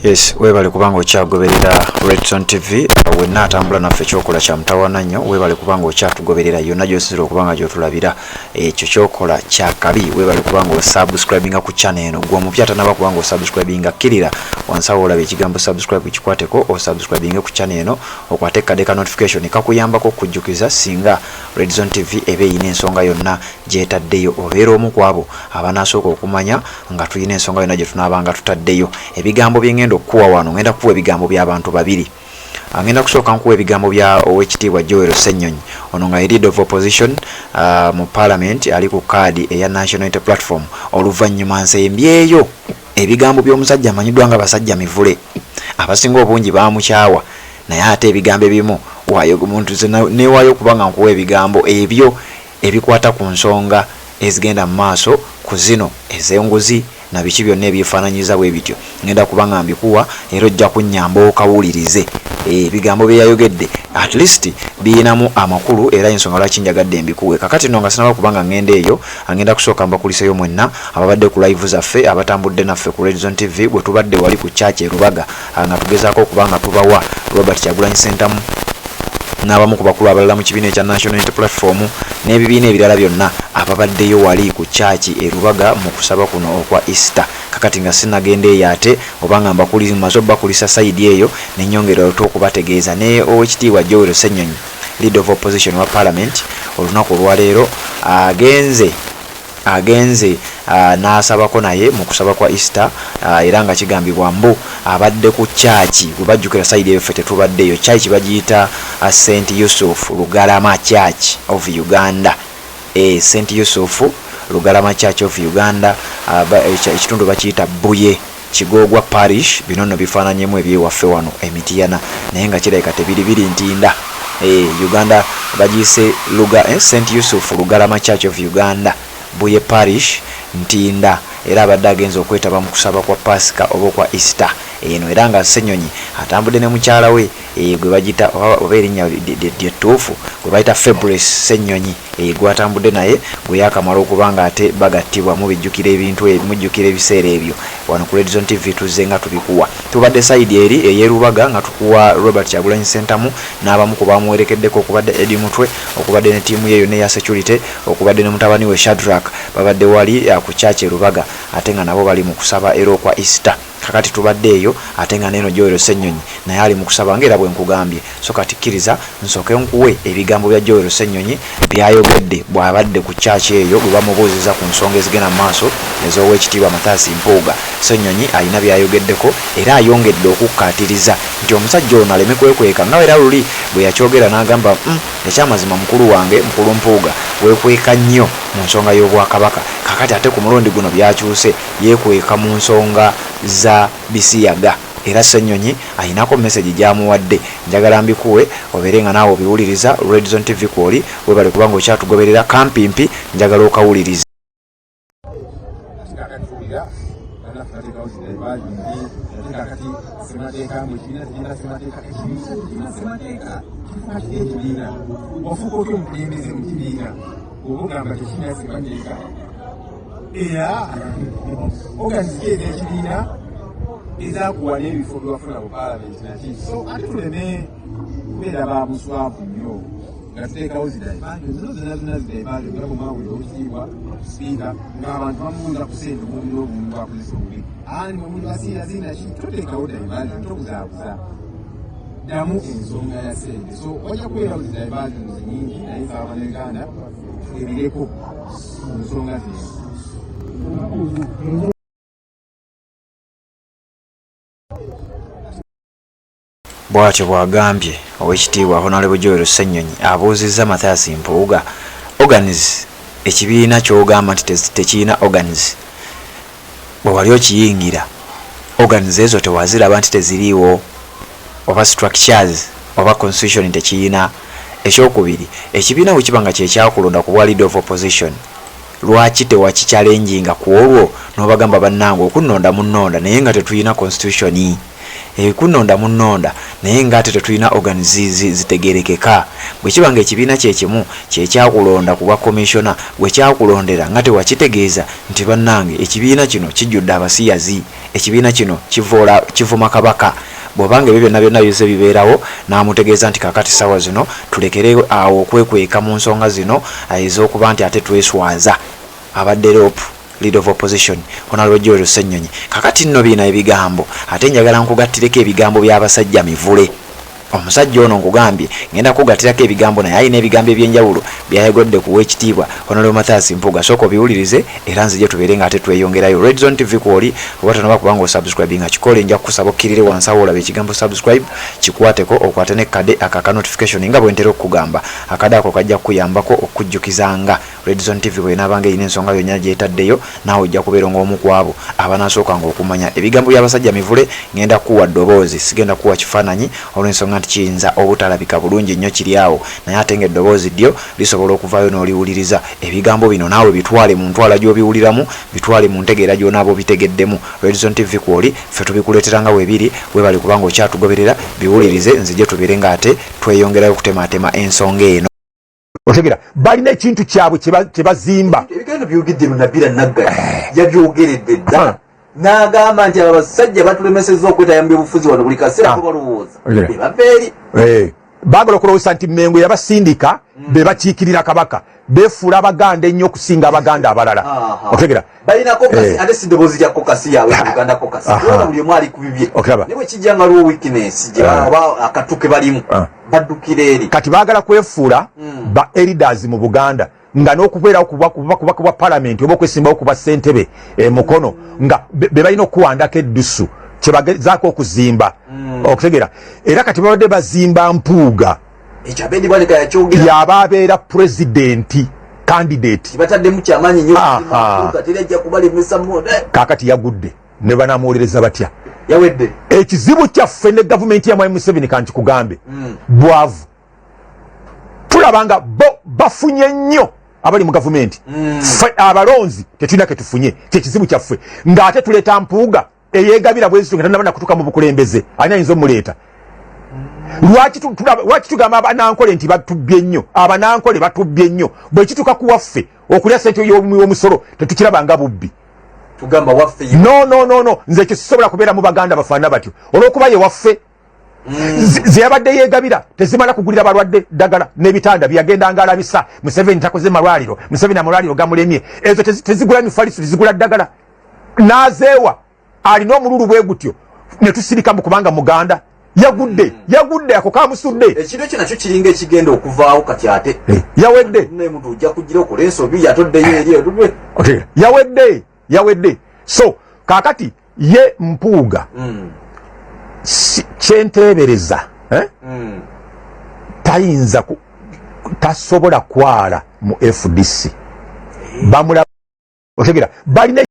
Yes, webale kubanga okyagoberera Redson TV wenna atambula naffe kyokola kya mutawana nnyo. Webale kubanga okyatugoberera yonna gy'osinzira okubanga gy'otulabira ekyo kyokola kya kabi. Webale kubanga osubscribinga ku channel eno. Gwe omupya tanaba kubanga osubscribinga kirira wansi awo olaba ekigambo subscribe kikwateko osubscribinge ku channel eno okwate kadeka notification kakuyambako okujjukiza singa Redson TV ebe yina ensonga yonna gyetaddeyo. Obeera omu ku abo abanasooka okumanya nga tuyina ensonga yonna gye tunaabanga tutaddeyo. Ebigambo byengendo okuwa wano ngenda kuwa ebigambo by'abantu babiri. Ngenda kusooka nkuwa ebigambo bya Oweekitiibwa Joel Ssenyonyi ono nga leader of opposition mu parliament ali ku kaadi eya National Unity Platform. Oluvannyuma nsembyeyo ebigambo by'omusajja amanyiddwa nga basajja mivule abasinga obungi bamukyawa naye ate ebigambo ebimu waayo omuntu newaayo kubanga nkuwa ebigambo ebyo ebikwata ku nsonga ezigenda mu maaso ku zino ez'enguzi na biki byonna ebyefaananyiza bwe bityo. Ngenda kubanga mbikuwa era ojja kunnyamba okawulirize ebigambo bye yayogedde at least biinamu amakulu era ensonga lwaki njagadde mbikuwe. Kakati nno nga sinaba kubanga ngenda eyo ngenda kusooka mbakuliseyo mwenna ababadde ku live zaffe abatambudde naffe ku Redson TV bwe tubadde wali ku church e Rubaga nga tugezaako okubanga tubawa Robert Kyagulanyi Ssentamu n'abamu ku bakulu abalala mu kibiina ekya National Unity Platform n'ebibiina ebirala byonna ababaddeyo wali ku church e Rubaga mu kusaba kuno okwa Easter. Kakati nga sinagenda eyo ate obanga maze bakulisa sayidi eyo n'ennyongera okubategeeza ne Oweekitiibwa Joel Ssenyonyi leader of opposition wa parliament olunaku olwaleero agenze n'asabako naye mu kusaba kwa Easter era nga kigambibwa mbu abadde ku church bwe bajjukira sayidi eyo ffe tetubaddeyo. Church bagiyita St. Yusuf Lugalama Church of Uganda. St. Yusuf Lugalama Church of Uganda ekitundu bakiyita Buye Kigogwa Parish. Bino nno bifaananyemu ebyewaffe wano Emitiyana naye nga kirabika tebiri Ntinda. Uganda bagiyise St. Yusuf Lugalama Church of Uganda Buye Parish Ntinda era abadde agenza okwetaba mu kusaba kwa Pasika oba kwa Easter eno era nga Ssenyonyi atambudde ne mukyala we gwe bagita oba erinnya lyettuufu gwe bayita Febres Ssenyonyi gwatambudde naye gwe yakamala okubanga ate bagattibwa mubijjukira ebintu mujjukira ebiseera ebyo wano ku Redson TV tuzze nga tubikuwa. Tubadde sayidi eri ey'Erubaga nga tukuwa Robert Kyagulanyi Ssentamu n'abamu ku bamuwerekeddeko okubadde Eddie Mutwe okubadde ne ttiimu ye yonna eya security okubadde ne mutabani we Shadrack babadde wali ku church e Rubaga ate nga nabo bali mu kusaba era okwa Easter. Kakati tubadde eyo ate nga neno Joel Ssenyonyi naye ali mu kusaba ng'era bwe nkugambye. So kati kkiriza nsooke nkuwe ebigambo bya Joel Ssenyonyi byayogedde bw'abadde ku church eyo bwe bamubuuziza ku nsonga ezigenda mu maaso ez'Oweekitiibwa Mathias Mpuuga. Ssenyonyi alina byayogeddeko era ayongedde okukkaatiriza nti omusajja ono aleme kwekweka nga era luli bwe yakyogera n'agamba ekyamazima mukulu wange mukulu Mpuuga weekweka nnyo mu nsonga y'obwakabaka. Kakati ate ku mulundi guno byakyuse yeekweka mu nsonga za bisiyaga era Ssenyonyi ayinako message gyamuwadde njagala mbikuwe obeere nga naawe obiwuliriza. Redson TV kwoli webale kubanga okyatugoberera kampimpi njagala okawuliriza. ezakuwa n'ebifo byebafuna mu paalamenti naki so ate tuleme kubeera ba buswavu nnyo nga tuteekawo zidaivajo zonna zidaivajo nga bwemawulira Oweekitiibwa sipiika ng'abantu bamubuuza ku ssente omubiri obumu bwakozesa obuli ani omuli basiira zinaki toteekawo daivajo tokuzaabuza ddamu ensonga ya ssente. So wajja kubeerawo zidaivajo nyingi naye fe abannayuganda twerireko mu nsonga zino. Bw'atyo bw'agambye Oweekitiibwa Honorable Joel Ssenyonyi abuuzizza Mathias Mpuuga organs ekibiina ky'ogamba nti tekirina organs bwe wali okiyingira organs ezo tewaziraba nti teziriiwo oba structures oba constitution tekirina. Ekyokubiri ekibiina bwe kiba nga kyekyakulonda ku bwa leader of opposition lwaki tewakichallenginga ku olwo n'obagamba bannange okunnonda munnonda naye nga tetulina constitution kunonda munonda naye ngate tetulina organizizi zitegerekeka bwe kibanga ekibiina kyekimu kyekyakulonda kuba commissioner bwe kyakulondera ngate wakitegeeza nti bannange ekibiina kino kijjudde abasiyazi ekibiina kino kivuma kabaka bw'obanga ebyo byonna byose bibeerawo n'amutegeeza nti kakati sawa zino tulekere awo okwekweka mu nsonga zino ez'okuba nti ate tweswaza abadde rope leader of opposition Honorable George Ssenyonyi kakati nno biina ebigambo ate njagala nkugattireko ebigambo by'abasajja mivule omusajja ono nkugambye ngenda kugatirako ebigambo naye alina ebigambo ebyenjawulo byayagodde kuwa ekitiibwa Honorable Mathias Mpuuga sooka obiwulirize era nzije tubeere nga ate tweyongerayo Red Zone TV kwoli oba tonaba kubanga osubscribe nga kikole nja kukusaba okkirire wansi awo olaba ekigambo subscribe kikwateko okwate ne kade akaka notification nga bwe ntera okugamba akade ako kajja kukuyambako okujjukizanga Red Zone TV bwe naabanga erina ensonga yonna gyetaddeyo naawe ojja kubeera ng'omu ku abo abanaasookanga okumanya ebigambo by'abasajja mivule ngenda kuwa ddoboozi sigenda kuwa kifaananyi olw'ensonga nti kiyinza obutalabika bulungi nnyo kiri awo naye ate ng'eddoboozi ddyo lisobola okuvaayo n'oliwuliriza ebigambo bino naawe bitwale mu ntwala gy'obiwuliramu bitwale mu ntegeera gy'onaaba obitegeddemu Red Zone TV kwoli ffe tubikuleeteranga weebiri weebali kubanga okyatugoberera biwulirize nzije tubeere ng'ate tweyongerayo okutematema ensonga eno otegera balina ekintu kyabwe kye bazimba ebigendo byogedde Nabila Naggali yabyogeredde dda n'agamba nti abasajja batulemesezza okwetayamba ebufuzi wano buli kaseera ko balowooza bebabeeri baagala okulowooza nti Mengo yabasindika be bakiikirira kabaka beefuula abaganda ennyo okusinga abaganda abalala otegera balina kokasi ate si ddoboozi lya kokasi yaabwe uganda kokasi ona buli omu ali ku bibye ne bwe kijja nga lwo weakness gye baba akatuke balimu baddukira eri kati baagala kwefuula ba elders mu Buganda nga n'okubeerawo kuba parliament oba okwesimbawo kuba ssentebe mukono nga be balina okuwandako eddusu kye bagezaako okuzimba okutegera era kati babadde bazimba Mpuuga yaba abeera pulezidenti candidate bataddemu kyamaanyi nnyo terajja kubalemesa kaakati yagudde ne banamuwolereza batya yawedde ekizibu kyaffe ne gavumenti ya Mwai Museveni kanti kugambe bwavu tulabanga bo bafunye nnyo abali mu gavumenti abalonzi tetulina ke tufunye kyekizibu kyaffe ng'ate tuleeta Mpuuga eyeegabira bwezityo nga tanaba kutuuka mu bukulembeze ani ayinza omuleeta lwaki tugamba abanankole nti batubbye nnyo abanankole batubbye nnyo bwe kituuka ku waffe okulya ssente y'omusolo tetukirabanga bubbi tugamba waffe no nze ekyo sisobola kubeera mu baganda bafaana batyo olw'okuba ye waffe zeyabadde yeegabira tezimala kugulira balwadde ddagala n'ebitanda byagendanga alabisa Museveni takoze malwaliro Museveni amalwaliro gamulemye ezo tezigula mifaliso tezigula ddagala n'azeewa alina omululu bwe gutyo ne tusirika mu kubanga muganda yagudde ako kamusudde ekintu ekyo nakyo kiringa ekigenda okuvaawo kati ate yawedde muntu ojja kugira okola ensobi yatoddeyo eri yawedde so kaakati ye Mpuuga kyenteebereza tayinza tasobola kwala mu FDC bamulaba otegera balina